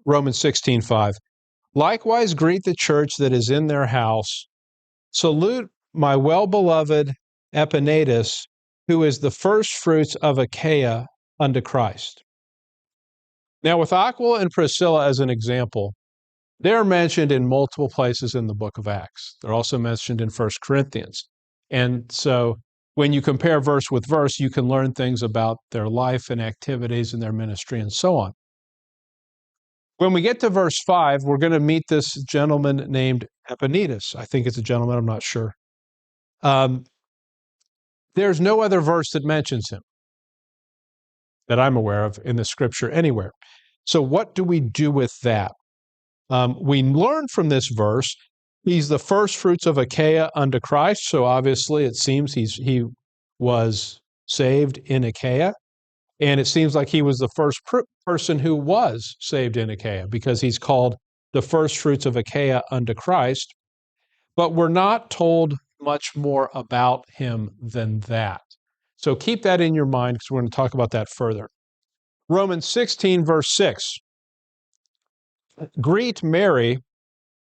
Romans 16:5. Likewise greet the church that is in their house. Salute my well-beloved Epaenetus, who is the first fruits of Achaia unto Christ. Now, with Aquila and Priscilla as an example, they're mentioned in multiple places in the book of Acts. They're also mentioned in 1 Corinthians. And so when you compare verse with verse, you can learn things about their life and activities and their ministry and so on. When we get to verse 5, we're going to meet this gentleman named Epaenetus. I think it's a gentleman, I'm not sure. There's no other verse that mentions him that I'm aware of in the scripture anywhere. So what do we do with that? We learn from this verse, he's the first fruits of Achaia unto Christ. So obviously it seems he was saved in Achaia. And it seems like he was the first person who was saved in Achaia because he's called the first fruits of Achaia unto Christ. But we're not told much more about him than that. So keep that in your mind because we're going to talk about that further. Romans 16, verse 6. Greet Mary,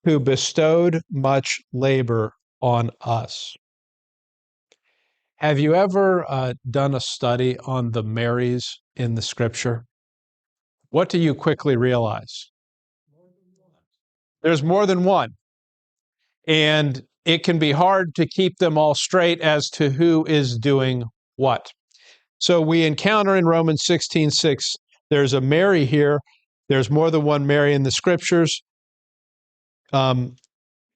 who bestowed much labor on us. Have you ever done a study on the Marys in the scripture? What do you quickly realize? There's more than one. And it can be hard to keep them all straight as to who is doing what. So we encounter in Romans 16:6, there's a Mary here. There's more than one Mary in the scriptures.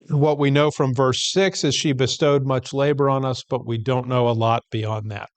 What we know from verse 6 is she bestowed much labor on us, but we don't know a lot beyond that.